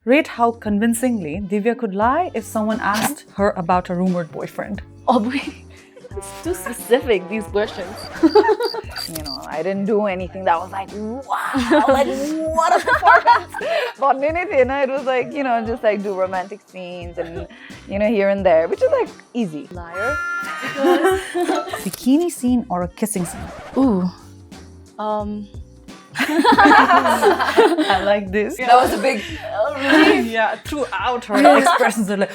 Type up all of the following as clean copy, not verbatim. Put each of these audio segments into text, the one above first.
Rate how convincingly Divya could lie if someone asked her about a rumored boyfriend. It's too specific, these questions. I didn't do anything that was like, wow, like what a performance. It was like, just like do romantic scenes and, here and there, which is like easy. Liar. Bikini scene or a kissing scene? Ooh. I like this. That was a big... Yeah, throughout her expressions are like...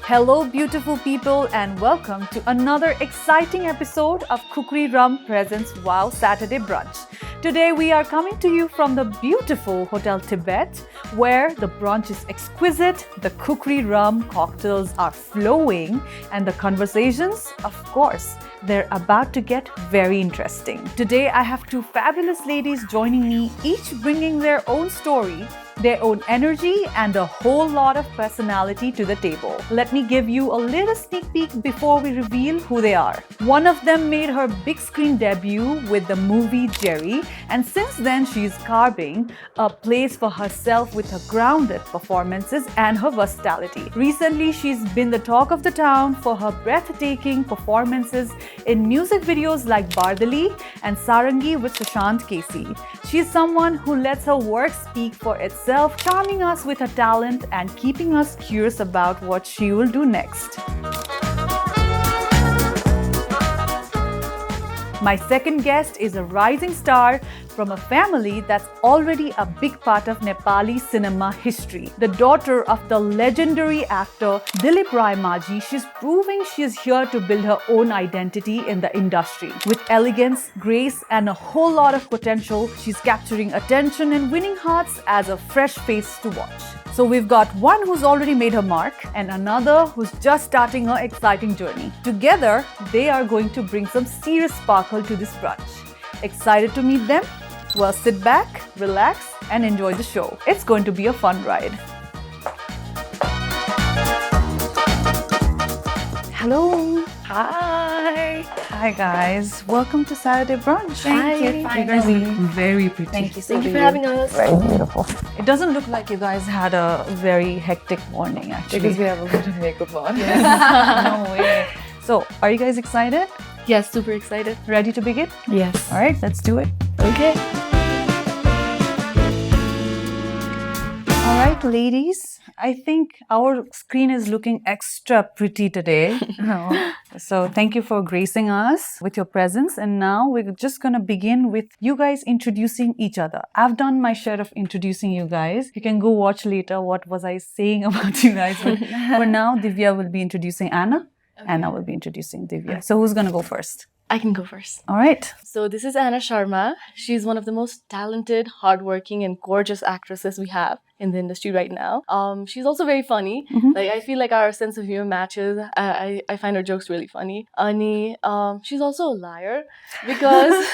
Hello beautiful people and welcome to another exciting episode of Khukri Rum presents WOW Saturday Brunch. Today we are coming to you from the beautiful Hotel Tibet where the brunch is exquisite, the Khukri Rum cocktails are flowing and the conversations, of course, they're about to get very interesting. Today I have two fabulous ladies joining me, each bringing their own story, their own energy and a whole lot of personality to the table. Let me give you a little sneak peek before we reveal who they are. One of them made her big screen debut with the movie Jerry, and since then she is carving a place for herself with her grounded performances and her versatility. Recently she's been the talk of the town for her breathtaking performances in music videos like Bardali and Sarangi with Sushant Casey. She's someone who lets her work speak for itself, charming us with her talent and keeping us curious about what she will do next. My second guest is a rising star from a family that's already a big part of Nepali cinema history. The daughter of the legendary actor Pradip Rayamajhi, she's proving she's here to build her own identity in the industry. With elegance, grace, and a whole lot of potential, she's capturing attention and winning hearts as a fresh face to watch. So we've got one who's already made her mark and another who's just starting her exciting journey. Together, they are going to bring some serious sparkle to this brunch. Excited to meet them? Well, sit back, relax, and enjoy the show. It's going to be a fun ride. Hello. Hi. Hi guys. Welcome to Saturday Brunch. Thank you. You guys look very pretty. Thank you so Thank you for having us. Very beautiful. It doesn't look like you guys had a very hectic morning actually. Because we have a lot of makeup on. No way. So, are you guys excited? Yes, super excited. Ready to begin? Yes. All right, let's do it. Okay. All right, ladies. I think our screen is looking extra pretty today. So thank you for gracing us with your presence. And now we're just going to begin with you guys introducing each other. I've done my share of introducing you guys. You can go watch later what was I saying about you guys. But for now, Divya will be introducing Anna. Okay. Anna will be introducing Divya. So who's going to go first? I can go first. All right. So this is Anna Sharma. She's one of the most talented, hardworking, and gorgeous actresses we have in the industry right now. She's also very funny. Mm-hmm. Like I feel like our sense of humor matches. I find her jokes really funny. Ani, she's also a liar because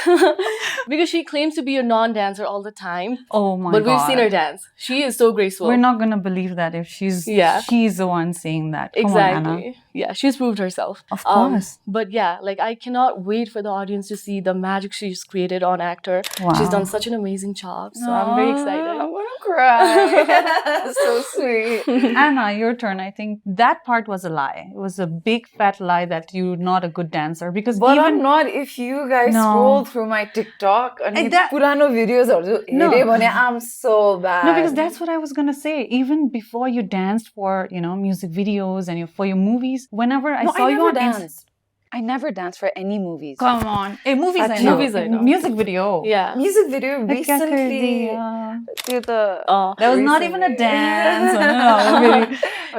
because she claims to be a non-dancer all the time. Oh my god. But we've seen her dance. She is so graceful. We're not gonna believe that if she's the one saying that. Come exactly. on, Anna. Yeah, she's proved herself. Of course. But yeah, like I cannot wait for the audience to see the magic she's created on Actor. Wow. She's done such an amazing job. So I'm very excited. I want to cry. So sweet. Anna, your turn. I think that part was a lie. It was a big fat lie that you're not a good dancer because But even I'm not. If you guys scroll through my TikTok and that, purano videos, I'm so bad. No, because that's what I was gonna say. Even before you danced for music videos and for your movies, whenever I saw you on danced. I never danced for any movies. Come on. Hey, movies I know. Music video. Yeah. Music video recently. That was not even a dance.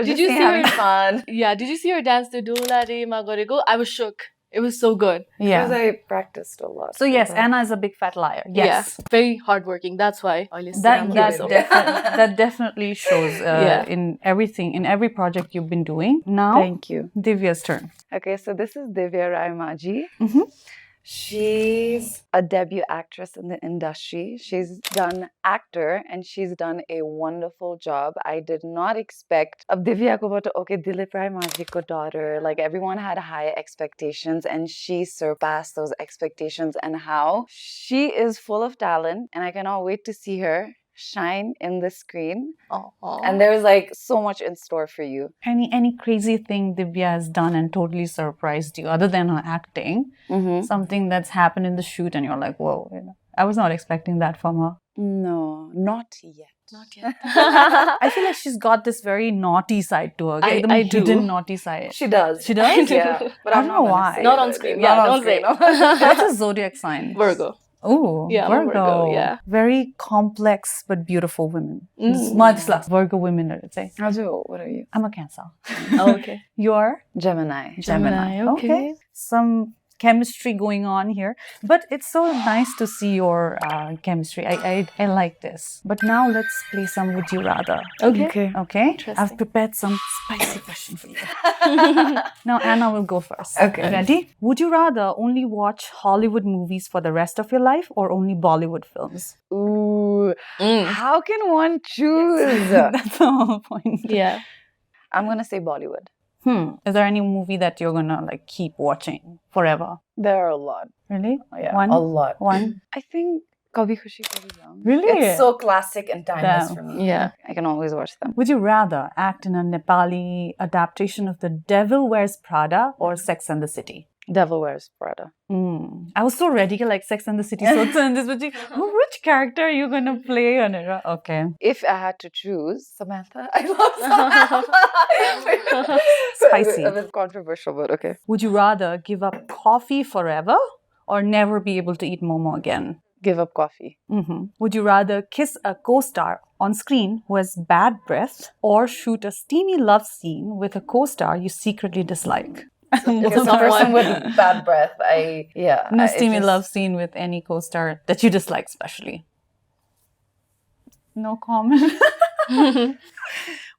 Did you see her fun? Yeah. Did you see her dance to Dola Re Ma Gorego? I was shook. It was so good. Yeah. Because I practiced a lot. So yes, Anna is a big fat liar. Yes. Yeah. Very hardworking. That's why. That definitely shows in everything, in every project you've been doing. Now, thank you. Divya's turn. Okay, so this is Divya Rayamajhi. Mm-hmm. She's a debut actress in the industry. She's done Actor and she's done a wonderful job. I did not expect of Divya ko bata, okay, Dilip Rayamajhi ko daughter. Like everyone had high expectations and she surpassed those expectations, and how she is full of talent and I cannot wait to see her shine in the screen. And there's like so much in store for you. Any crazy thing Divya has done and totally surprised you other than her acting? Something that's happened in the shoot and you're like, whoa, I was not expecting that from her. No, not yet. Not yet. I feel like she's got this very naughty side to her. I the do. hidden naughty side. She does. She does? Yeah. But I I'm don't know not gonna why. say Not it. on screen. Not Yeah, on don't say screen. What's a zodiac sign? Virgo. Oh, Yeah, I'm a Virgo, yeah. Very complex but beautiful women. Virgo women, I would say. Raju, what are you? I'm a Cancer. Oh, okay. You're Gemini. Gemini, okay. Some chemistry going on here, but it's so nice to see your chemistry. I like this. But now let's play some Would You Rather. Okay. Okay? Interesting. I've prepared some spicy questions for you. Now Anna will go first. Okay. Ready? Would you rather only watch Hollywood movies for the rest of your life or only Bollywood films? Ooh. How can one choose? That's the whole point. Yeah. I'm gonna say Bollywood. Is there any movie that you're gonna like keep watching forever? There are a lot. Really? Yeah, One? a lot. One? I think Kabhi Khushi Kabhi Gum. Really? It's so classic and timeless Damn. for me. Yeah. I can always watch them. Would you rather act in a Nepali adaptation of The Devil Wears Prada or Sex and the City? Devil Wears Prada. I was so ready, like Sex and the City. So which character are you gonna play? Okay. If I had to choose, Samantha. I love Samantha. Spicy. A bit controversial, but okay. Would you rather give up coffee forever or never be able to eat momo again? Give up coffee. Would you rather kiss a co-star on screen who has bad breath or shoot a steamy love scene with a co-star you secretly dislike? It's a person with bad breath. No steamy love scene with any co-star that you dislike especially. No comment.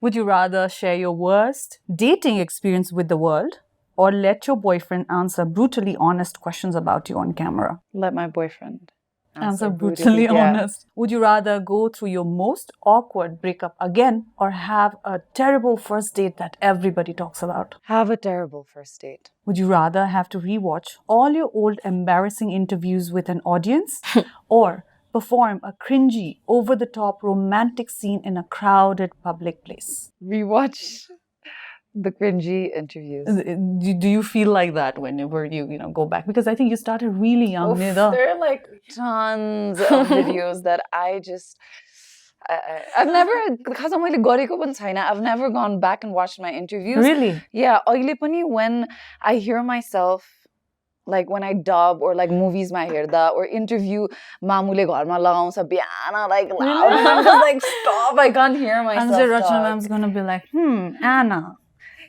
Would you rather share your worst dating experience with the world or let your boyfriend answer brutally honest questions about you on camera? Let my boyfriend Answer brutally honest. Would you rather go through your most awkward breakup again or have a terrible first date that everybody talks about? Have a terrible first date. Would you rather have to rewatch all your old embarrassing interviews with an audience or perform a cringy, over-the-top romantic scene in a crowded public place? Rewatch the cringy interviews. Do you feel like that whenever you go back? Because I think you started really young. Oof, there are like tons of videos that I've never, because I've never gone back and watched my interviews. Really? Yeah, when I hear myself, like when I dub or like movies ma herda or interview mamule gharma lagaउँछ Bihan like loud. I'm just like, stop, I can't hear myself. And Rachana ma'am's gonna be like, Anna.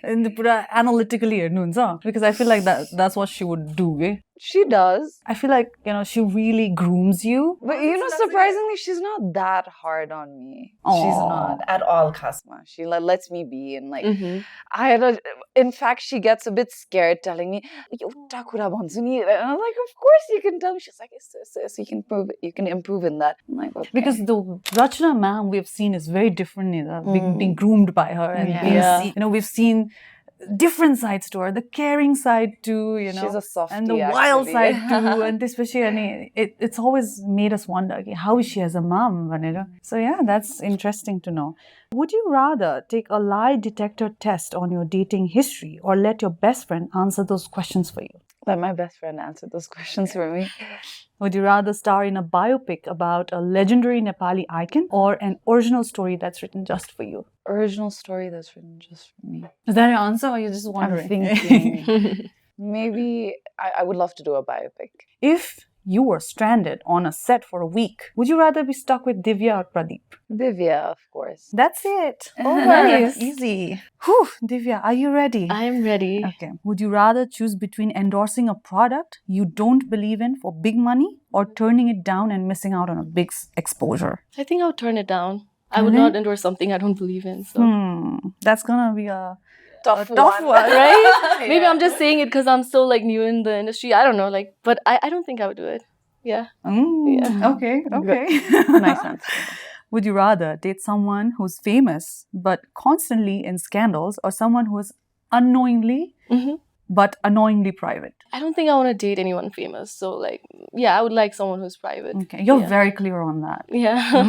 And pura analytically हेर्नुहुन्छ? Because I feel like that's what she would do. Eh? She does. I feel like, she really grooms you. But surprisingly, she's not that hard on me. Aww. She's not at all, Khasma. She lets me be. And like, in fact, she gets a bit scared telling me, "Euta kura bhanchu ni." And I'm like, of course you can tell me. She's like, yes, you can prove it. You can improve in that. I'm like, okay. Because the Rachana ma'am we've seen is very different, being groomed by her. And we've seen different sides to her, the caring side too, She's a softie, and the wild side too, and especially, it's always made us wonder, okay, how is she as a mom? So yeah, that's interesting to know. Would you rather take a lie detector test on your dating history or let your best friend answer those questions for you? Let my best friend answer those questions for me. Would you rather star in a biopic about a legendary Nepali icon or an original story that's written just for you? Original story that's written just for me. Is that your answer or you're just wondering? I'm thinking. Maybe I would love to do a biopic. If you were stranded on a set for a week, would you rather be stuck with Divya or Pradip? Divya, of course. That's it. Oh, nice. Easy. Whew, Divya, are you ready? I'm ready. Okay. Would you rather choose between endorsing a product you don't believe in for big money or turning it down and missing out on a big exposure? I think I would turn it down. I would not endorse something I don't believe in. So That's gonna be a tough tough one. Right? Maybe Yeah. I'm just saying it because I'm so like new in the industry. I don't know, like, but I don't think I would do it. Yeah. Yeah. Okay. Nice answer. Would you rather date someone who's famous but constantly in scandals, or someone who is unknowingly hmm but annoyingly private? I don't think I want to date anyone famous. So like, yeah, I would like someone who's private. Okay, you're Yeah. very clear on that. Yeah.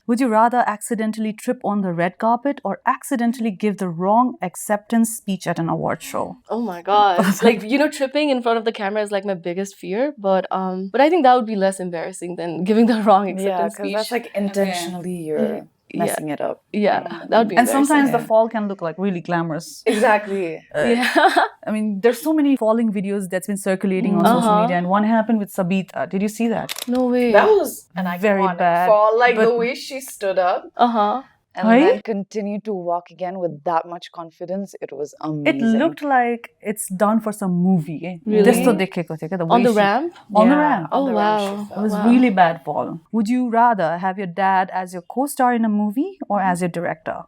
Would you rather accidentally trip on the red carpet or accidentally give the wrong acceptance speech at an award show? Oh my god. Like, tripping in front of the camera is like my biggest fear, but I think that would be less embarrassing than giving the wrong Yeah, acceptance because speech. that's like intentionally you're messing it up. Yeah, that would be And sometimes the Yeah. fall can look like really glamorous. Exactly. yeah. I mean, there's so many falling videos that's been circulating on social Uh-huh. media, and one happened with Sabita. Did you see that? No way. That was an Very iconic bad, fall. Like the but- way she stood up Uh-huh. and Right? then continued to walk again with that much confidence. It was It amazing. looked like it's done for some movie. Really? This to dekheko थियो क्या, On way the she- ramp? On the Yeah. ramp. Oh the ramp wow. she It was Wow. really bad fall. Would you rather have your dad as your co-star in a movie or as your director?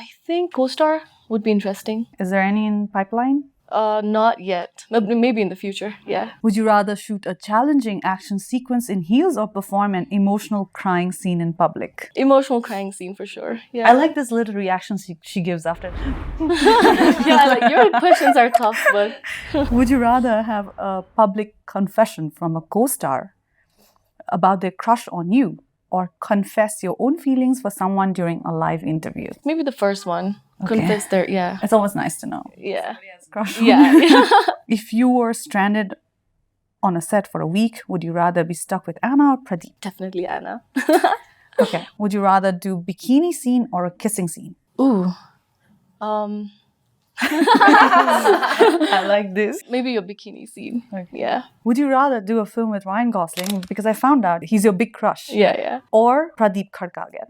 I think co-star would be interesting. Is there any in pipeline? Not yet. Maybe in the future. Yeah. Would you rather shoot a challenging action sequence in heels or perform an emotional crying scene in public? Emotional crying scene for sure. Yeah. I like this little reaction she gives after. yeah, like your questions are tough, but Would you rather have a public confession from a co-star about their crush on you, or confess your own feelings for someone during a live interview? maybe the first one. Okay. Confess their yeah. It's always nice to know. Yeah. Crush on Yeah. you. If you were stranded on a set for a week, would you rather be stuck with Anna or Pradeep? Definitely Anna. Okay. Would you rather do bikini scene or a kissing scene? Ooh. I like this. Maybe your bikini scene. Okay. Yeah. Would you rather do a film with Ryan Gosling, because I found out he's your big crush, Yeah. or Pradip Khadka again?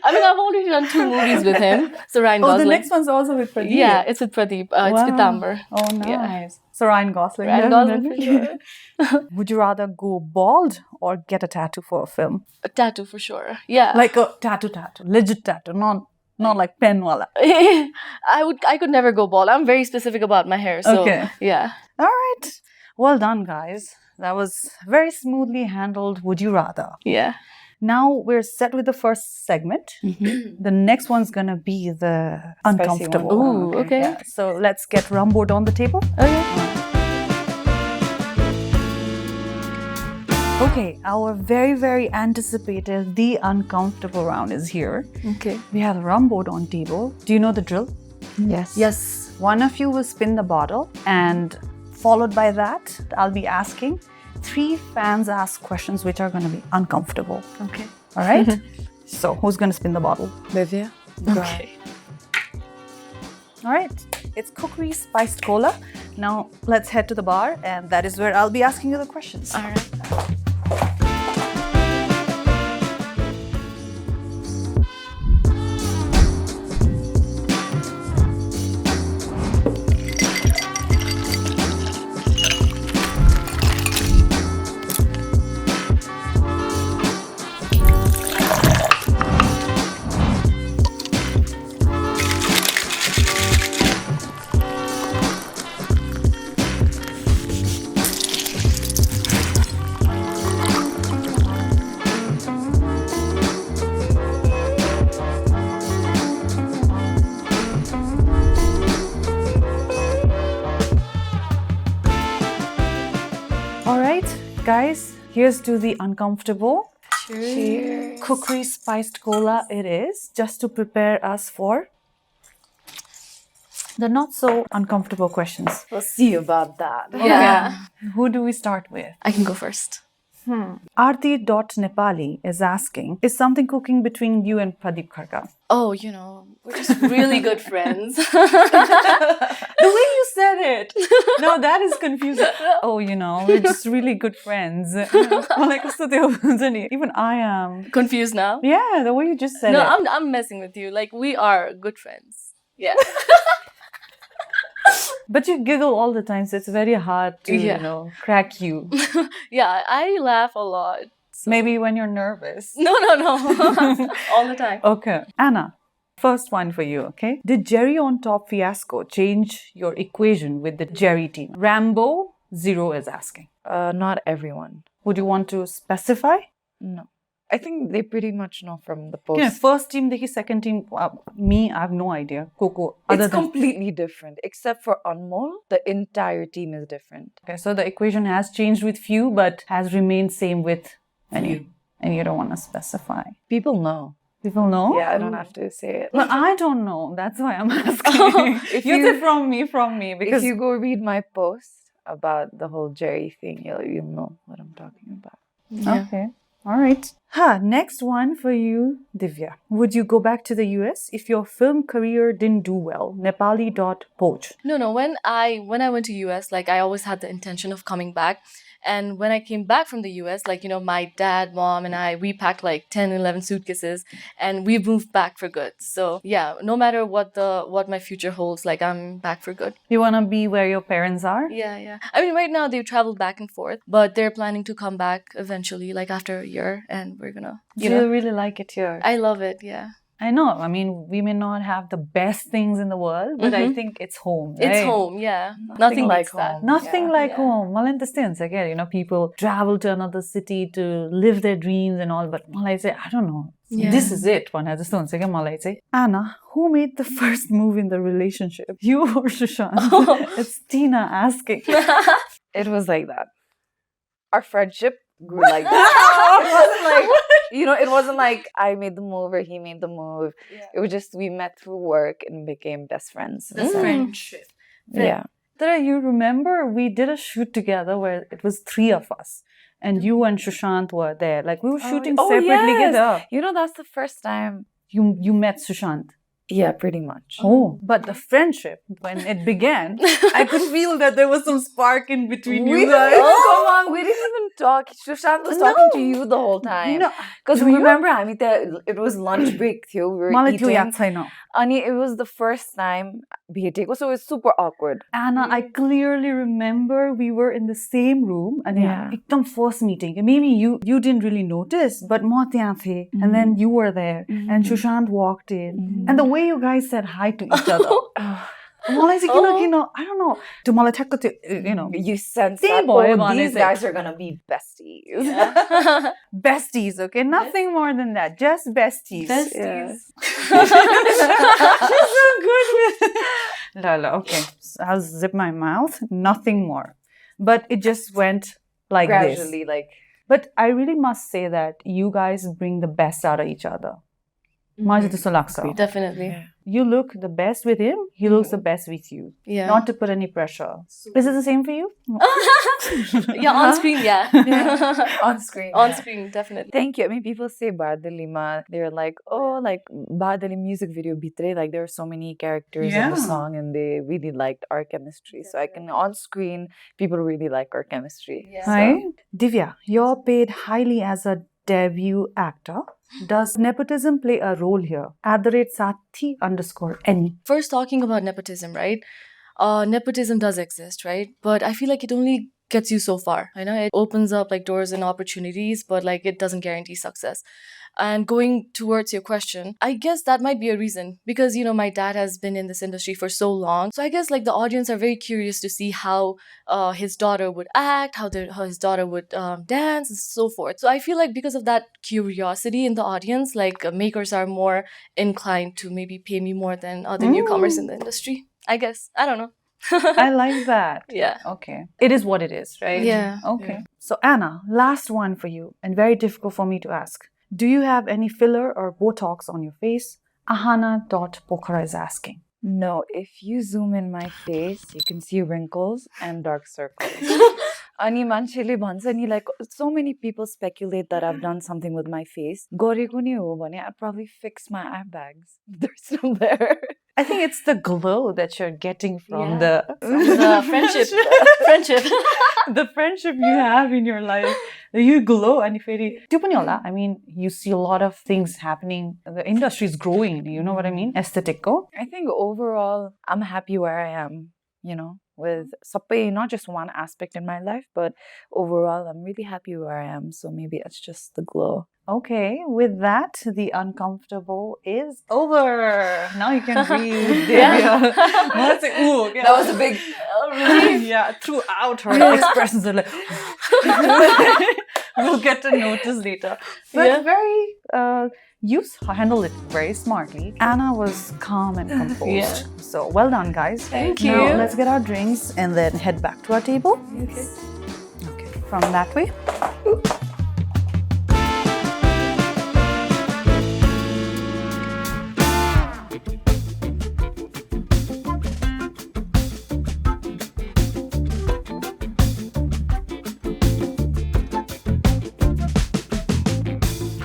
I mean, I've already done 2 movies with him. So Ryan Oh, Gosling. the next one's also with Pradeep. Yeah, it's with Pradeep. It's with Wow. Amber. Oh, nice. Yeah. So Ryan Gosling. Ryan Gosling for definitely. sure. Would you rather go bald or get a tattoo for a film? A tattoo for sure. Yeah. Like a tattoo, legit tattoo, not like pen wala. I could never go bald. I'm very specific about my hair. So Okay. yeah. All right. Well done, guys. That was very smoothly handled. Would you rather? Yeah. Now we're set with the first segment. The next one's gonna be the uncomfortable. one. Ooh, okay. Yeah, so let's get rum board on the table. Okay. Okay, our very, very anticipated The Uncomfortable round is here. Okay. We have a rum board on table. Do you know the drill? Yes. Yes. One of you will spin the bottle, and followed by that, I'll be asking 3 fans ask questions which are going to be uncomfortable. Okay. All right? So, who's going to spin the bottle? Divya. Okay. All right. It's Khukri Spiced Cola. Now, let's head to the bar, and that is where I'll be asking you the questions. All right. All right, guys, here's to the uncomfortable. Cheers. Khukri Spiced Cola it is, just to prepare us for the not so uncomfortable questions. We'll see about that. Yeah. Who do we start with? I can go first. Aarti.Nepali is asking, is something cooking between you and Pradip Khadka? Oh, we're just really good friends. The way you said it. No, that is confusing. Oh, we're just really good friends. Even I am. Confused now? Yeah, the way you just said No, it. I'm messing with you. Like, we are good friends. Yeah. But you giggle all the time, so it's very hard to, Yeah. crack you. Yeah, I laugh a lot. So. Maybe when you're nervous. No. All the time. Okay. Anna, First one for you, okay? Did Jerry on Top fiasco change your equation with the Jerry team? Rambo Zero is asking. Not everyone. Would you want to specify? No. I think they pretty much know from the post. Yeah, first team, dekhi second team. Me, I have no idea. Coco. It's completely different. Except for Anmol, the entire team is different. Okay, so the equation has changed with few, but has remained same with many. And you don't want to specify. People know. People know? Yeah, I don't have to say it. But I don't know. That's why I'm asking. If you you- say from me. Because If you go read my post about the whole Jerry thing, you'll know what I'm talking about. Yeah. Okay. All right. Next one for you, Divya. Would you go back to the US if your film career didn't do well? Nepali.poach. No. When I went to US, like I always had the intention of coming back. And when I came back from the US, like, you know, my dad, mom, and we packed like 10, 11 suitcases and we moved back for good. So yeah, no matter what my future holds, like I'm back for good. You want to be where your parents are? Yeah. I mean, right now they've traveled back and forth, but they're planning to come back eventually, like after a year, and we're gonna, Do you really like it here? I love it, yeah. I know. I mean, we may not have the best things in the world, but I think it's home. It's right? home, yeah. Nothing like beats that. home. Nothing Yeah. like Yeah. home. Well, in the sense, again, you know, people travel to another city to live their dreams and all, but Malai say, I don't know. Yeah. This is it. One has a stone. Second, Malai say, Anna, who made the first move in the relationship? You or Sushant? It's Tina asking. It was like that. Our friendship grew like that. It wasn't like, it wasn't like I made the move or he made the move. It was just we met through work and became best friends. That's friendship. Yeah. Tara, you remember we did a shoot together where it was 3 of us. And you and Sushant were there. Like we were shooting separately yes. together. That's the first time. You met Sushant. Yeah, pretty much. Oh, but the friendship, when it began, I could feel that there was some spark in between you guys. Come on, we didn't even talk. Sushant was talking to you the whole time. No, Because do you? remember, Amita, it was lunch break. We were मलाई त्यो याद eating. छैन. Ani, it was the first time भेटेको, so it was super awkward. Anna, I clearly remember we were in the same room and Yeah. एकदम first meeting. Maybe you didn't really notice, but म त्यहाँ थिएँ and then you were there and Sushant walked in and the way you guys said hi to each other. मलाई चाहिँ किन I don't know. त्यो मलाई ठ्याक्क त्यो You sense त्यही that, भयो oh, भने these चाहिँ- guys are gonna be besties. besties, okay? Nothing more than that. Just besties. Besties. She's so good with Lala, okay. So I'll zip my mouth. Nothing more. But it just went like Gradually, this. like, But I really must say that you guys bring the best out of each other. मलाई चाहिँ त्यस्तो लाग्छ. Definitely. You look the best with him, he looks the best with you. Yeah. Not to put any pressure. Is it the same for you? Yeah, on screen, yeah. on screen. On yeah. screen, definitely. Thank you. I mean, people say Badalima. They're like, oh, like Badali music video bitre. Like there are so many characters in the Yeah. song, and they really liked our chemistry. So I can on screen, people really like our chemistry. Yeah. Hi. Divya, you're paid highly as a debut actor. Does nepotism play a role here? @Sathi_any. First, talking about nepotism, right? Nepotism does exist, right? But I feel like it only gets you so far. I know it opens up like doors and opportunities, but like it doesn't guarantee success. And going towards your question, I guess that might be a reason because, my dad has been in this industry for so long. So I guess like the audience are very curious to see how his daughter would act, how his daughter would dance and so forth. So I feel like because of that curiosity in the audience, like makers are more inclined to maybe pay me more than other newcomers in the industry. I guess. I don't know. I like that. Yeah. Okay. It is what it is, right? Yeah. Okay. So Anna, last one for you and very difficult for me to ask. Do you have any filler or Botox on your face? Ahana.pokhara is asking. No, if you zoom in my face, you can see wrinkles and dark circles. Ani manchele bhन्छ ni, like so many people speculate that I've done something with my face. Goreko ni ho bhane I'd probably fix my eye bags. They're still there. I think it's the glow that you're getting from The friendship. Friendship. the friendship you have in your life. You glow and त्यो पनि होला. I mean, you see a lot of things happening. The industry is growing, you know what I mean? Aesthetic ko. I think overall, I'm happy where I am, with sabai, not just one aspect in my life, but overall, I'm really happy where I am. So maybe it's just the glow. Okay, with that, the uncomfortable is over. Now you can breathe. Divya. Once it- ooh, okay. That was a big relief. Yeah, throughout her expressions are like, we'll get to notice later. But very, you handled it very smartly. Anna was calm and composed. Yeah. So well done, guys. Thank Now you. let's get our drinks and then head back to our table. Okay. Okay, from that way.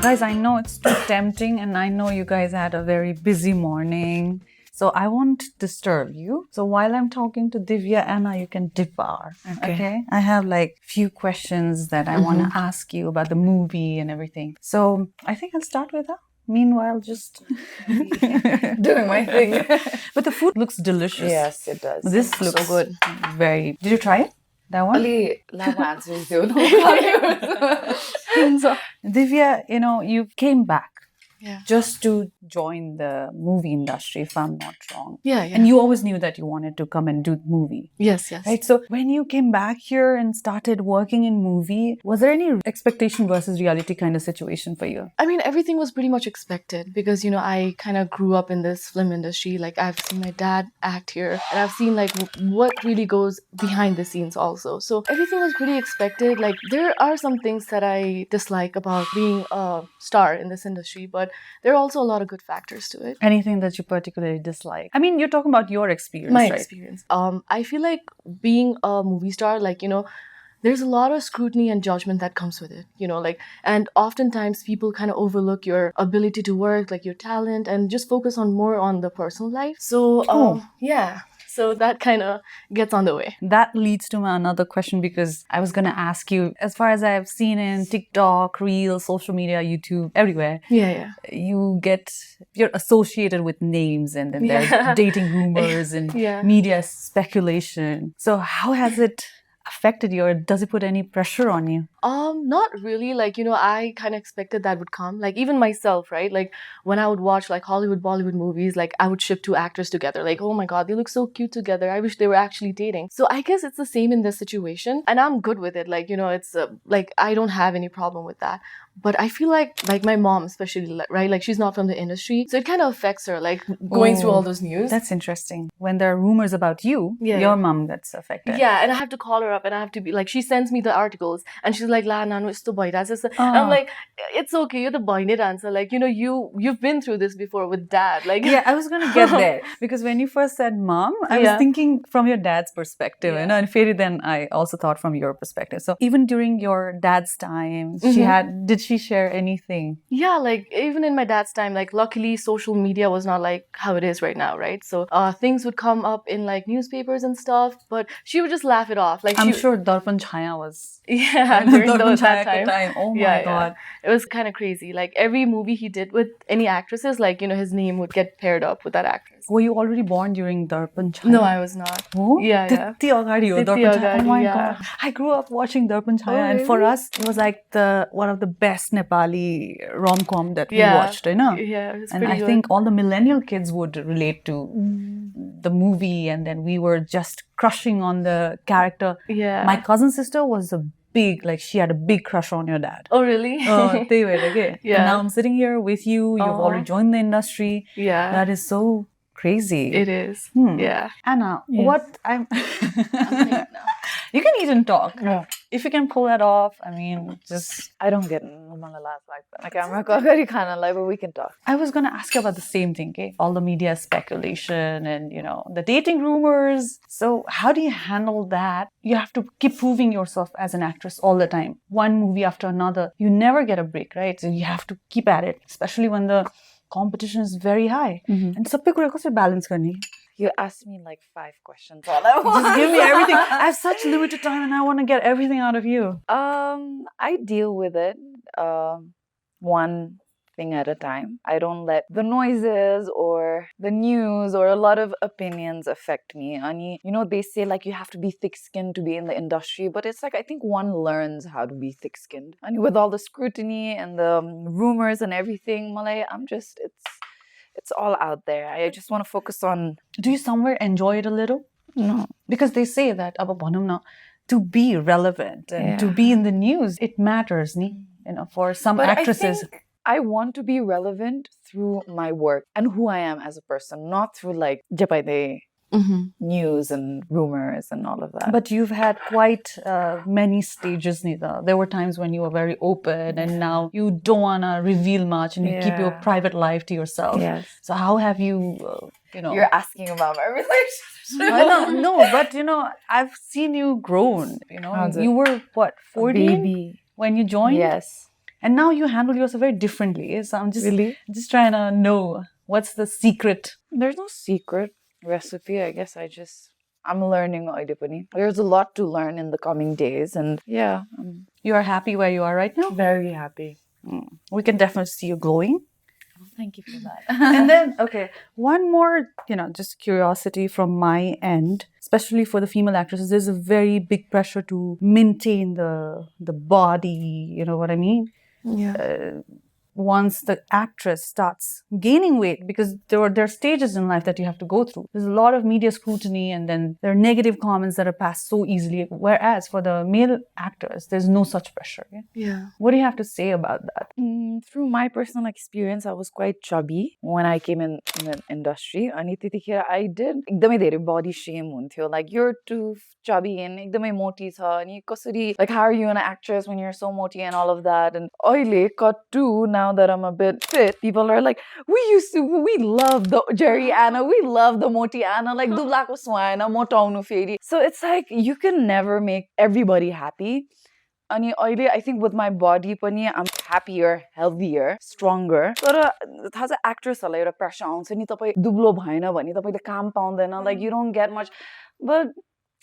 Guys, I know it's too tempting and I know you guys had a very busy morning. So I won't disturb you. So while I'm talking to Divya, Anna, you can devour. Okay. I have like few questions that I want to ask you about the movie and everything. So I think I'll start with that. Meanwhile, just Doing my thing. But the food looks delicious. Yes, it does. This looks So good. very. Did you try it? That one? Ali, lava answers you. Divya, you know, you came back Yeah. just to join the movie industry, if I'm not wrong. Yeah, yeah. And you always knew that you wanted to come and do movie. Yes, yes. Right. So when you came back here and started working in movie, was there any expectation versus reality kind of situation for you? I mean, everything was pretty much expected because, you know, I kind of grew up in this film industry. Like, I've seen my dad act here and I've seen, like, what really goes behind the scenes also. So everything was pretty expected. Like, there are some things that I dislike about being a star in this industry, but there are also a lot of good factors to it. Anything that you particularly dislike? I mean, you're talking about your experience, My right? experience. I feel like being a movie star, like, you know, there's a lot of scrutiny and judgment that comes with it, you know, like, and oftentimes people kind of overlook your ability to work, like your talent, and just focus on more on the personal life. So, yeah. So that kind of gets on the way. That leads to my another question because I was going to ask you, as far as I've seen in TikTok, Reels, social media, YouTube, everywhere, Yeah. you're associated with names and then there's Yeah. dating rumors and Yeah. media speculation. So how has it affected you or does it put any pressure on you? Not really. Like, you know, I kind of expected that would come. Like, even myself, right? Like, when I would watch, like, Hollywood, Bollywood movies, like, I would ship two actors together. Like, oh my God, they look so cute together. I wish they were actually dating. So I guess it's the same in this situation. And I'm good with it. Like, you know, it's, like, I don't have any problem with that. But I feel like my mom, especially, right? Like, she's not from the industry. So it kind of affects her, like, going through all those news. That's interesting. When there are rumors about you, Yeah. your mom gets affected. Yeah, and I have to call her up and I have to be like, she sends me the articles and she's like, La nanu isto bhairahach cha." And I'm like, it's okay, you're the binded answer. Like, you know, you've been through this before with dad. Like, Yeah, I was going to get there because when you first said mom, I was Yeah. thinking from your dad's perspective, you know, and Fairy, then I also thought from your perspective. So even during your dad's time, did she share anything? yeah, like even in my dad's time, like luckily social media was not like how it is right now, right? So things would come up in like newspapers and stuff, but she would just laugh it off. Like, I'm sure Darpan Chaya was yeah, during Darpan that Chaya time. ke Oh my Yeah, God. It was kind of crazy. Like every movie he did with any actresses, like, you know, his name would get paired up with that actress. Were you already born during Darpan Chaya? No, I was not. Oh, Yeah. Titti agadi ho, Titti Darpan Chaya. Oh agadi, my yeah. God. I grew up watching Darpan Chaya Oh, and for really? us, it was like one of the best Nepali rom-com that we Yeah. watched, you know? Yeah, it was And pretty I good. think all the millennial kids would relate to the movie and then we were just crushing on the character. Yeah. My cousin sister was she had a big crush on your dad. Oh, really? They were okay. Yeah. And now I'm sitting here with you. You've Aw. already joined the industry. Yeah. That is so crazy. It is. Hmm. Yeah. Anna, Yes. what I'm you can eat and talk. Yeah. If you can pull that off, I mean, just I don't get malalas like that. Like, I'm not kind of like, but we can talk. I was gonna ask you about the same thing, okay? All the media speculation and the dating rumors. So how do you handle that? You have to keep proving yourself as an actress all the time. One movie after another. You never get a break, right? So you have to keep at it, especially when the competition is very high. And sabai कुरा कसरी balance गर्ने? You asked me like 5 questions all at once. Just give me everything. I have such limited time and I want to get everything out of you. I deal with it. One, thing at a time. I don't let the noises or the news or a lot of opinions affect me. And they say like you have to be thick-skinned to be in the industry, but it's like I think one learns how to be thick-skinned. And with all the scrutiny and the rumors and everything, Malay, it's all out there. I just want to focus on. Do you somewhere enjoy it a little? No. Because they say that aba bhanau na, to be relevant and to be in the news, it matters, ni? For some But actresses. I think I want to be relevant through my work and who I am as a person, not through like japaide news and rumors and all of that. But you've had quite many stages, Nida. There were times when you were very open and now you don't want to reveal much and you keep your private life to yourself. Yes. So how have you, You're asking about my relationship. I don't know, but I've seen you grown. You were what, 14 Baby. when you joined? Yes. And now you handle yourself very differently. So I'm just trying to know what's the secret. There's no secret recipe. I guess I'm learning. There's a lot to learn in the coming days, and You are happy where you are right now? very happy. We can definitely see you glowing. Thank you for that. And then, okay, one more, just curiosity from my end, especially for the female actresses, there's a very big pressure to maintain the body, you know what I mean? Yeah. Once the actress starts gaining weight, because there are stages in life that you have to go through. There's a lot of media scrutiny and then there are negative comments that are passed so easily. Whereas for the male actors, there's no such pressure. Yeah. What do you have to say about that? Through my personal experience, I was quite chubby when I came in the industry. Ani त्यतिखेर I did एकदमै धेरै body shame हुन्थ्यो. Like, you're too chubby and एकदमै मोटी छ. अनि कसरी, like, how are you an actress when you're so moty and all of that? And अहिले cut to now that I'm a bit fit, people are like, we love the Jerry Anna, we love the Moti Anna, like dublako swaina, motaunu feri. So it's like you can never make everybody happy. Ani अहिले I think with my body पनि I'm happier, healthier, stronger. तर थाहा छ एक्ट्रेसहरूलाई एउटा pressure आउँछ नि, तपाईँ दुब्लो भएन भने तपाईँले काम पाउँदैन, like you don't get much. But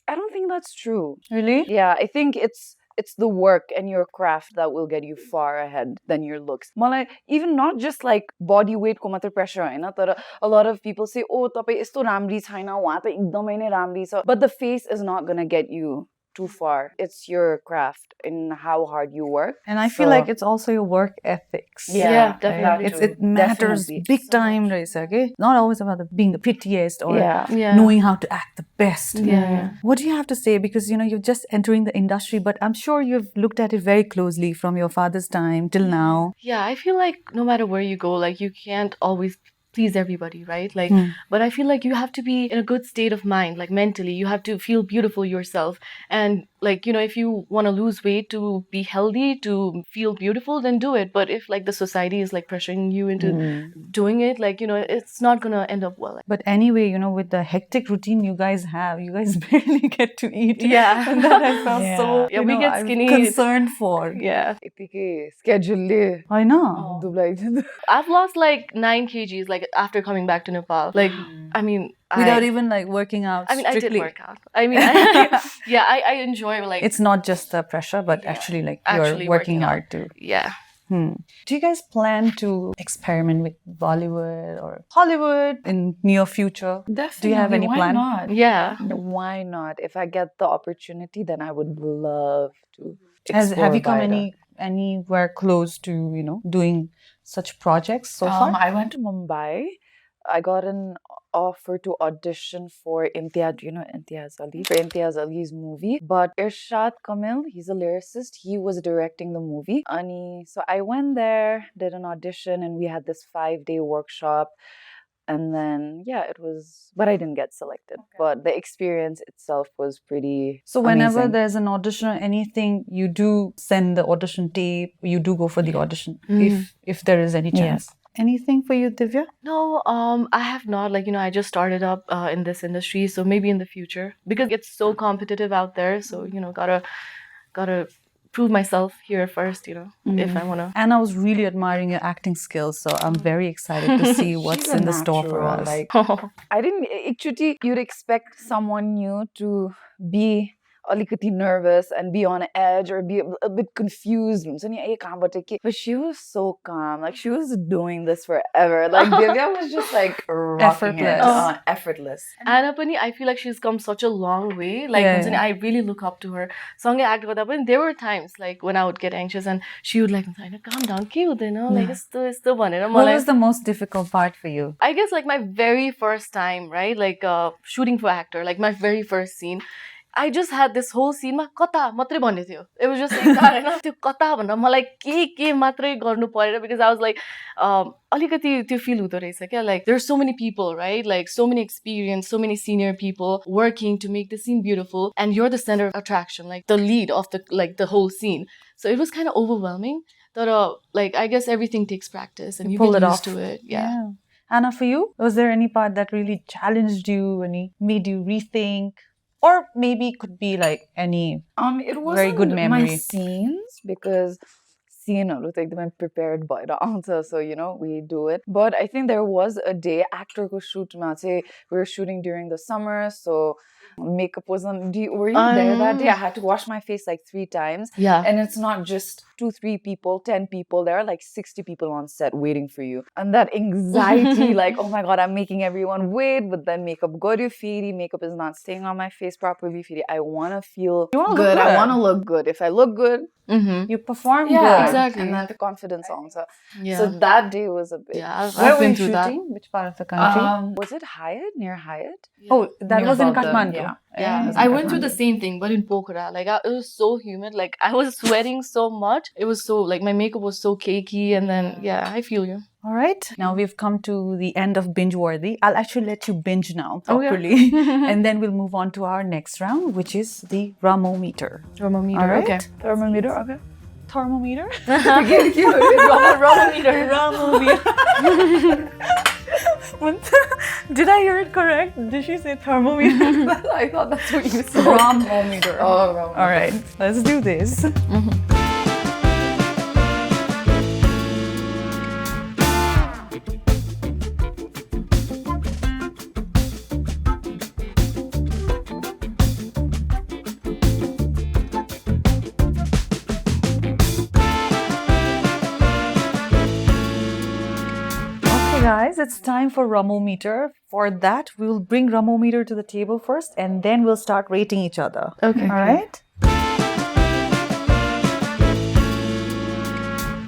I don't think that's true. Really? Yeah, I think it's the work and your craft that will get you far ahead than your looks. Malai, even not just like body weight ko matra pressure haina, tara a lot of people say, oh, tapai yesto ramri chaina, waha ta ekdamai nai ramri cha. But the face is not gonna get you too far. It's your craft and how hard you work. And I feel like it's also your work ethics. Yeah, definitely. It matters Definitely. big time, right? Okay? Not always about being the prettiest or Yeah. knowing how to act the best. Yeah. What do you have to say? Because, you're just entering the industry, but I'm sure you've looked at it very closely from your father's time till now. Yeah, I feel like no matter where you go, like you can't always please everybody, right? Like, but I feel like you have to be in a good state of mind, like mentally. You have to feel beautiful yourself. And like, if you want to lose weight to be healthy, to feel beautiful, then do it. But if like the society is like pressuring you into doing it, like, it's not going to end up well. But anyway, with the hectic routine you guys have, you guys barely get to eat. Yeah. And that I felt so, Yeah, we get skinny. I'm concerned for. Yeah. Yetiकै schedule I know. दुब्लाइदिन्छ. I've lost like 9 kgs, like after coming back to Nepal. Like, I mean, Without even like working out strictly. I did work out. I mean, I enjoy like... It's not just the pressure, but actually like you're working hard too. Yeah. Do you guys plan to experiment with Bollywood or Hollywood in near future? Definitely. Do you have any Why plan? not? Yeah. Why not? If I get the opportunity, then I would love to Have you come explore anywhere close to doing such projects so far? I went to Mumbai. I got an offer to audition for Imtiaz, Imtiaz Ali? For Imtiaz Ali's movie. But Irshad Kamil, he's a lyricist, he was directing the movie. So I went there, did an audition, and we had this 5-day workshop. And then, it was, but I didn't get selected. Okay. But the experience itself was pretty So whenever amazing. There's an audition or anything, you do send the audition tape, you do go for the audition, if there is any chance. Yes. Anything for you, Divya? No, I have not. Like, I just started up in this industry, so maybe in the future. Because it's so competitive out there, so, gotta prove myself here first, if I want to. And I was really admiring your acting skills, so I'm very excited to see what's in the store for us. Like, I didn't, actually, you'd expect someone new to be alikati nervous and be on edge or be a bit confused. But she was so calm. Like, she was doing this forever. Like, Divya was just like rocking it. Effortless. Anna pani, I feel like she's come such a long way. Like, I really look up to her. सँगै act गर्दा पनि there were times like when I would get anxious and she would like, calm down, के हुँदैन, like यस्तो भनेर मलाई. What was the most difficult part for you? I guess like my very first time, right? Like shooting for Actor, like my very first scene. I just had this whole scene मा कता मात्रै भन्ने थियो. It was just like that, हैन? त्यो कता भन्दा मलाई के मात्रै गर्नु परेर because I was like अलिकति त्यो feel हुँदो रहेछ क्या, like there's so many people, right? Like so many experience, so many senior people working to make the scene beautiful, and you're the center of attraction, like the lead of the whole scene. So it was kind of overwhelming. But like I guess everything takes practice and you get used to it. Yeah. Anna, for you, was there any part that really challenged you and made you rethink? Or maybe it could be like any it wasn't very good memory. My scenes, because sceneहरू त एकदमै prepared भएर आउँछ, so you know we do it. But I think there was a day Actor को shoot मा चाहिँ we were shooting during the summer, so makeup wasn't. Were you there that day? I had to wash my face like 3 times. Yeah. And it's not just 2-3 people, 10 people. There are like 60 people on set waiting for you. And that anxiety, like, oh my God, I'm making everyone wait. But then makeup goryo feri, makeup is not staying on my face properly feri. I want to feel good. I want to look good. If I look good, you perform good. Yeah, exactly. And then the confidence also. Yeah. So that day was a bit. Yeah, Where I've were been you through shooting? that. Which part of the country? Was it Hyatt? Near Hyatt? Yeah. Oh, that was in Kathmandu. Yeah. I went through the same thing, but in Pokhara. Like, it was so humid. Like, I was sweating so much. It was so, like, my makeup was so cakey. And then, yeah, I feel you. All right. Now we've come to the end of Binge Worthy. I'll actually let you binge now properly. And then we'll move on to our next round, which is the Ramometer. Ramometer, All right? okay. Thermometer, okay. Thermometer? Ramometer. Did I hear it correct? Did she say thermometer? I thought that's what you said. Ramometer. Oh, Ramometer. All right. Let's do this. Guys, it's time for Ramometer. For that, we will bring Ramometer to the table first and then we'll start rating each other. Okay. All right?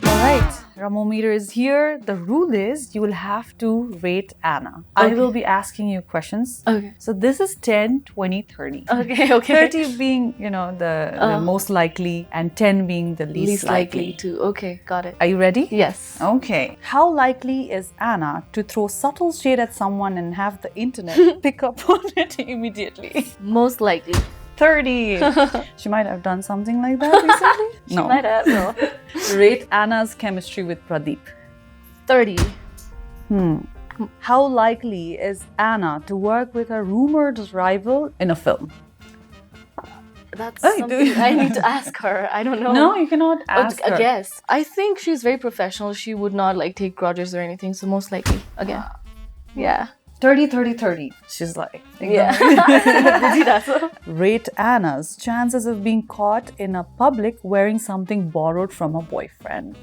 All right. Ramometer is here. The rule is you will have to rate Anna. I will be asking you questions. Okay. So this is 10, 20, 30. Okay. 30 being, you know, the most likely and 10 being the least likely. to. Okay, got it. Are you ready? Yes. Okay. How likely is Anna to throw subtle shade at someone and have the internet pick up on it immediately? Most likely. 30. She might have done something like that recently. She might have, no. Rate Anna's chemistry with Pradip. 30. How likely is Anna to work with her rumored rival in a film? That's something I need to ask her. I don't know. No, you cannot ask her. I guess. I think she's very professional. She would not like take grudges or anything. So most likely, again. Yeah. 30, 30, 30. She's like, yeah. Rate Anna's chances of being caught in a public wearing something borrowed from a boyfriend.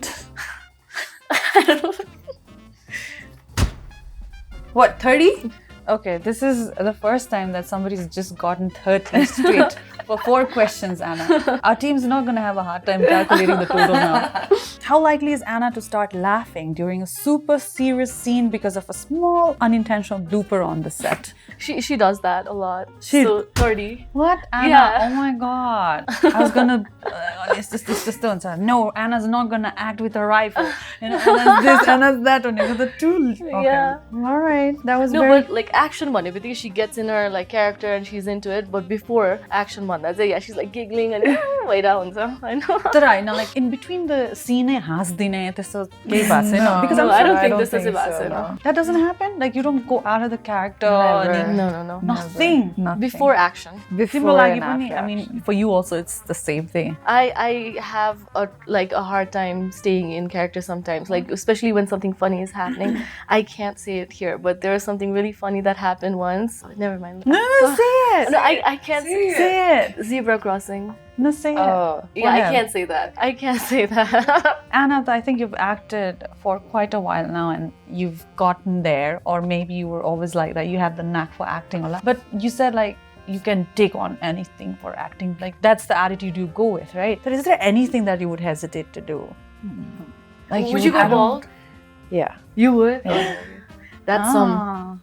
What, 30? Okay, this is the first time that somebody's just gotten 30 straight for 4 questions, Anna. Our team's not going to have a hard time calculating the total now. How likely is Anna to start laughing during a super serious scene because of a small unintentional blooper on the set? She does that a lot. So 30. What? Anna? Yeah. Oh my God. I was gonna... no, Anna's not gonna act with a rifle. You know, Anna's this, Anna's that. The two. Okay. Yeah. All right. That was but like action one, because she gets in her like character and she's into it. But before action one, that's it. Yeah, she's like giggling and way down. So I know. Right now, like in between the scene, हाँस्दिने त्यस्तो केही भएको छैन? Because No, I'm I sure don't think don't this is think about so, it. no. that doesn't happen. Like you don't go out of the character. Never. अनि No. Nothing. Nothing. Before action. Before People like and after I mean, action. for you also, it's the same thing. I have a hard time staying in character sometimes, like especially when something funny is happening. I can't say it here, but there was something really funny that happened once. Never mind. No, say it. No, I can't Say it. Zebra crossing. No, say it. Oh. Yeah, I Yeah. can't say that. I can't say that. Anna, I think you've acted for quite a while now and you've gotten there, or maybe you were always like that. You had the knack for acting a lot. But you said like you can take on anything for acting. Like that's the attitude you go with, right? So is there anything that you would hesitate to do? Like Would you go bald? Yeah. You would? Yeah. That's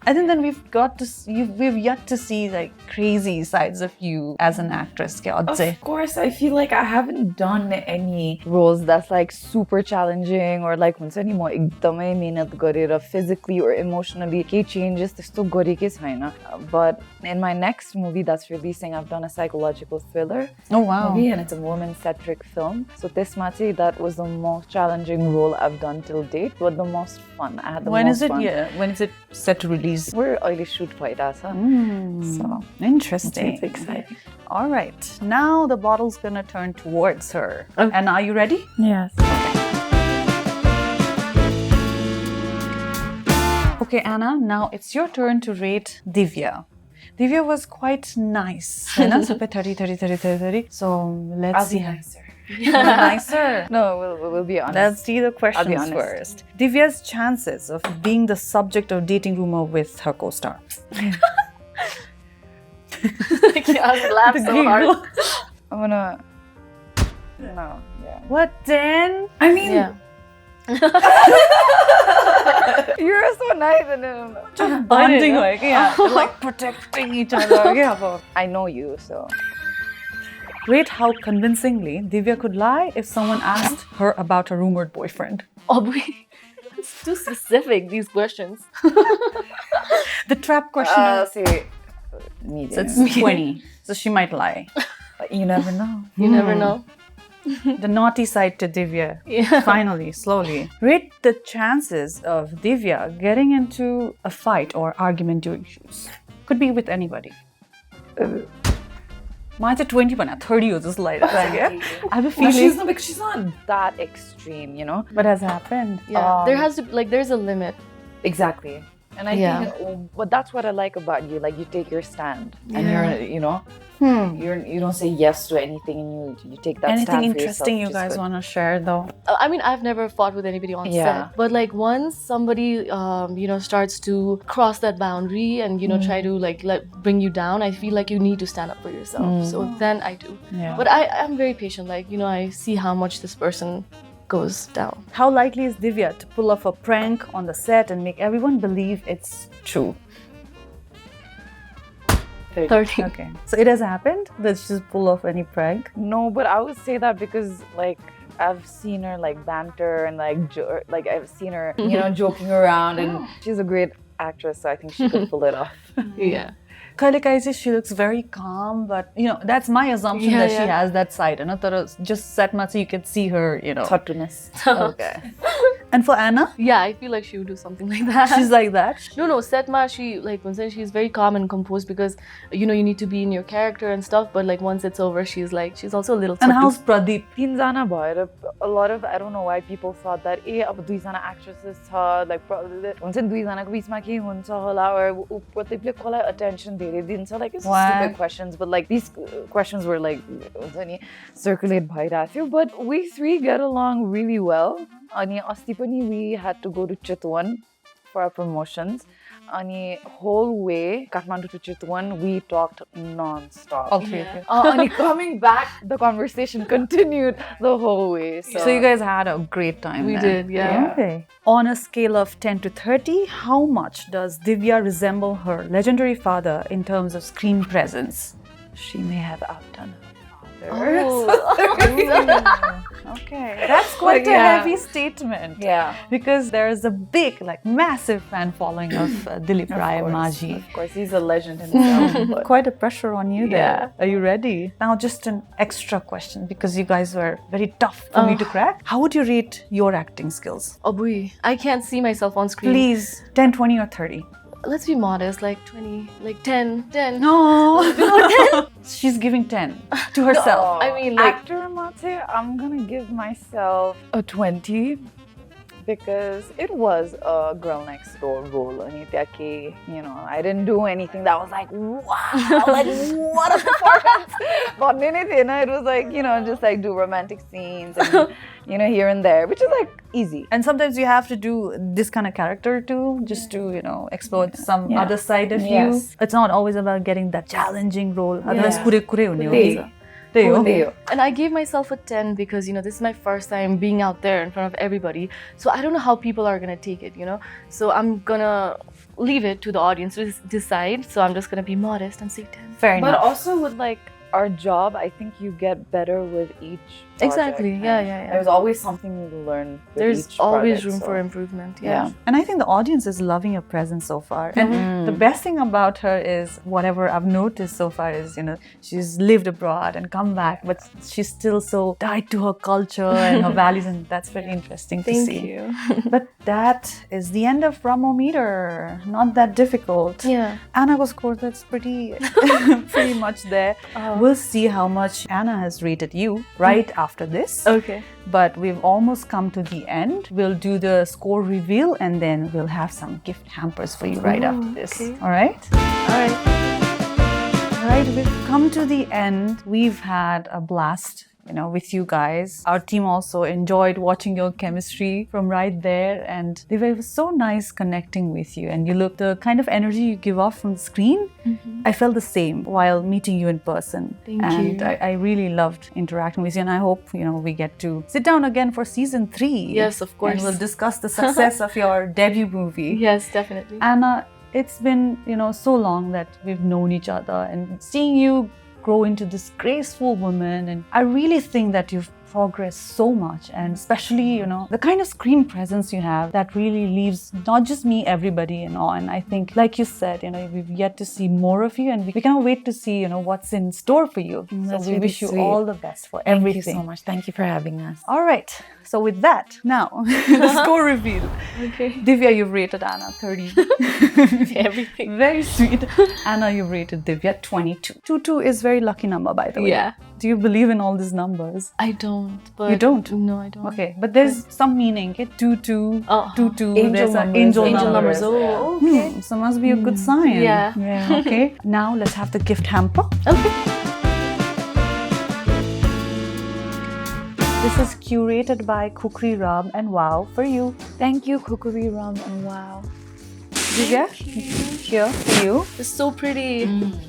I think then we've yet to see like crazy sides of you as an actress. क्या अझै? Of course, I feel like I haven't done any roles that's like super challenging or like हुन्छ नि म एकदमै मेहनत गरेर physically or emotionally केही changes त्यस्तो गरेकै छैन. But in my next movie that's releasing, I've done a psychological thriller Oh wow. movie and it's a woman-centric film. So त्यसमा चाहिँ that was the most challenging role I've done till date, but the most fun. I had the When most is it? fun. Yeah. When is it set to release? We're अहिले shoot भइरहेछ. So Interesting. it's exciting. All right. Now the bottle's gonna turn towards her. Okay. And are you ready? Yes. Okay, Anna. Now it's your turn to rate Divya. Divya was quite nice. You know, so 30. So let's I'll see. be nicer. Nicer. No, we'll be honest. Let's see the questions honest. first. Divya's chances of being the subject of dating rumor with her co-star. I laugh so hard. I'm gonna. No. Yeah. What then? I mean, Yeah. you're so nice and Bonding like like protecting each other. Yeah, I know you, so. rate how convincingly Divya could lie if someone asked her about a rumored boyfriend. It's too specific, these questions. The trap question is Say medium. so it's 20, so she might lie. You never know. You never know. The naughty side to Divya. Yeah. Finally, slowly. Rate the chances of Divya getting into a fight or argument during shoots. Could be with anybody. Mine's at 20, but 30 was just like that. Yeah? I have a feeling. Because she's not that extreme, you know. What has happened? Yeah. There has to there's a limit. Exactly. And I Yeah. think, but that's what I like about you. Like you take your stand, and Yeah. you're, you know, you don't say yes to anything, and you take that Anything stand for interesting you yourself, guys just want to share though? I mean, I've never fought with anybody on Yeah. set, but like once somebody, starts to cross that boundary and try to bring you down, I feel like you need to stand up for yourself. So then I do. Yeah. But I'm very patient. Like I see how much this person goes down. How likely is Divya to pull off a prank on the set and make everyone believe it's true? 30. Okay. So it has happened that she just pull off any prank? No, but I would say that because like I've seen her like banter and like I've seen her joking around, and she's a great actress, so I think she could pull it off. Yeah. Kalikai says she looks very calm, but that's my assumption that she has that side. Just set much so you can see her, Thoughtfulness. Okay. And for Anna, Yeah, I feel like she would do something like that. she's like that. No, Setma, she's very calm and composed because, you need to be in your character and stuff, but like once it's over, she's also a little And thottu. how's Pradip? तीनजना भएर a lot of, I don't know why people thought that अब दुईजना actresses छ, like हुन्छ नि दुईजनाको बिचमा के हुन्छ होला, or प्रदीपले कसलाई attention धेरै दिन्छ, like it's Wow. stupid questions, but like these questions were like हुन्छ नि circulate भइरहेको थियो, but we three get along really well. अनि अस्ति पनि we had to go to Chitwan for our promotions. अनि whole way Kathmandu to Chitwan we talked non-stop. All three of you. And coming back, the conversation continued the whole way. So you guys had a great time. We then. did, yeah. Okay. On a scale of 10 to 30, how much does Divya resemble her legendary father in terms of screen presence? She may have outdone her father. Ramometer. Okay, that's quite a heavy statement. Yeah. Because there's a big, like massive fan following of Dilip Rayamajhi. Of course, he's a legend himself. But Quite a pressure on you there. Yeah. Are you ready? Now, just an extra question because you guys were very tough for me to crack. How would you rate your acting skills? Oh boy, I can't see myself on screen. Please, 10, 20 or 30. Let's be modest, like 20, like 10. No. She's giving 10 to herself. I mean, like, actor Mate, I'm gonna give myself a 20 because it was a girl next door role. You know, I didn't do anything that was like, wow, like what a performance. But it was like, you know, just like do romantic scenes and, you know, here and there, which is like easy. And sometimes you have to do this kind of character too, just to, you know, explore some other side of you. It's not always about getting that challenging role. Otherwise, kure hune ho. And I gave myself a 10 because, you know, this is my first time being out there in front of everybody. So I don't know how people are going to take it, you know. So I'm going to leave it to the audience to decide. So I'm just going to be modest and say 10. Fair enough. But also with like our job, I think you get better with each project. Exactly. Yeah. There's always something you learn with There's each always project, room so. for improvement. Yeah. And I think the audience is loving your presence so far. And the best thing about her is, whatever I've noticed so far is, you know, she's lived abroad and come back, but she's still so tied to her culture and her values, and that's very interesting to see. Thank you. But that is the end of Ramometer. Not that difficult. Yeah. Anna's score, that's pretty much there. We'll see how much Anna has rated you right after this. Okay. But we've almost come to the end. We'll do the score reveal and then we'll have some gift hampers for you right after this. Okay. All right? All right. All right, we've come to the end. We've had a blast, you know, with you guys. Our team also enjoyed watching your chemistry from right there, and it was so nice connecting with you. And you look, the kind of energy you give off from the screen, I felt the same while meeting you in person. Thank and you. I really loved interacting with you, and I hope, you know, we get to sit down again for season 3. Yes, of course. And we'll discuss the success of your debut movie. Yes, definitely. Anna, it's been, you know, so long that we've known each other, and seeing you grow into this graceful woman, and I really think that you've progressed so much, and especially, you know, the kind of screen presence you have that really leaves not just me, everybody in awe. And I think, like you said, you know, we've yet to see more of you, and we cannot wait to see, you know, what's in store for you. So That's we really wish you sweet. all the best for everything. Thank you so much. Thank you for having us. All right. So with that, now the score reveal. Okay. Divya, you've rated Anna 30. Everything. Very sweet. Anna, you've rated Divya 22. 22 is very lucky number, by the way. Yeah. Do you believe in all these numbers? I don't. But You don't? No, I don't. Okay, but there's some meaning. Okay? 22, 22. Angel there's numbers. angel Angel numbers. numbers. Oh, okay. So must be a good sign. Yeah. Okay. Now let's have the gift hamper. Okay. This is curated by Khukri Rum and WOW for you. Thank you, Khukri Rum and WOW. Divya, here for you. It's so pretty.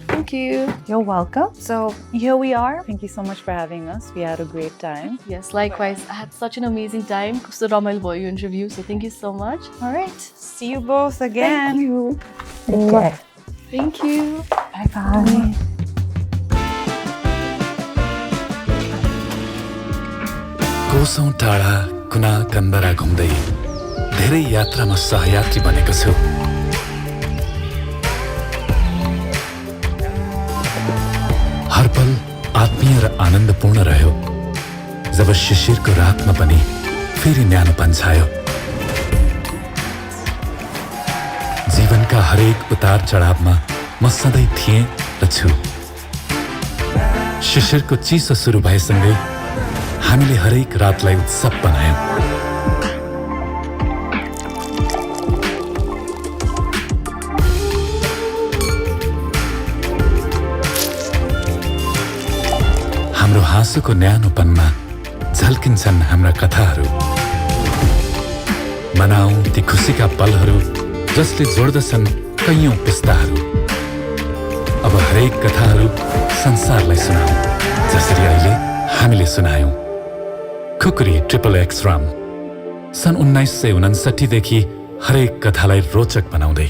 Thank you. You're welcome. So here we are. Thank you so much for having us. We had a great time. Yes, likewise. I had such an amazing time. So Ramail boy interview. So thank you so much. All right. See you both again. Thank you. Okay. Thank you. Bye-bye. कोसौं टाढा कुना कन्दरा घुम्दै धेरै यात्रामा सहयात्री बनेको छु। हर पल आत्मीय र आनन्दपूर्ण रह्यो जब शिशिरको रातमा पनि फेरि न्यानोपन छायो। जीवनका हरेक उतार चढावमा म सधैँ थिएँ र छु। शिशिरको चिसो सुरु भएसँगै हामीले हरेक रातलाई उत्सव बनायौं। हाम्रो हाँसोको न्यानोपनमा झल्किन्छन् हाम्रा कथाहरू। मनाऊ ती खुसीका पलहरू जसले जोड्दछन् कैयौं पुस्ताहरू। अब हरेक कथाहरू संसारलाई सुनाऊ जसरी अहिले हामीले सुनायौं। खुकुरी XXX रम सन् 1959 देखि हरेक कथालाई रोचक बनाउँदै।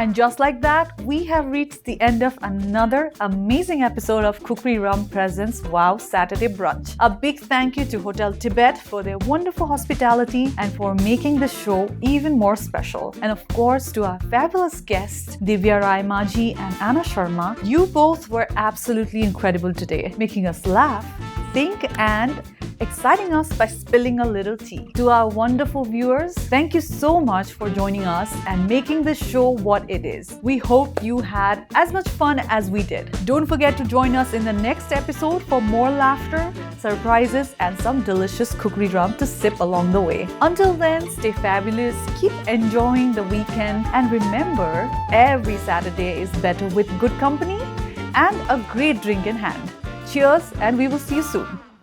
And just like that, we have reached the end of another amazing episode of Khukri Rum presents WOW Saturday Brunch. A big thank you to Hotel Tibet for their wonderful hospitality and for making the show even more special. And of course, to our fabulous guests, Divya Rayamajhi and Anna Sharma. You both were absolutely incredible today, making us laugh, think, and exciting us by spilling a little tea. To our wonderful viewers, thank you so much for joining us and making this show what it is. We hope you had as much fun as we did. Don't forget to join us in the next episode for more laughter, surprises, and some delicious Khukri Rum to sip along the way. Until then, stay fabulous, keep enjoying the weekend, and remember, every Saturday is better with good company and a great drink in hand. Cheers, and we will see you soon.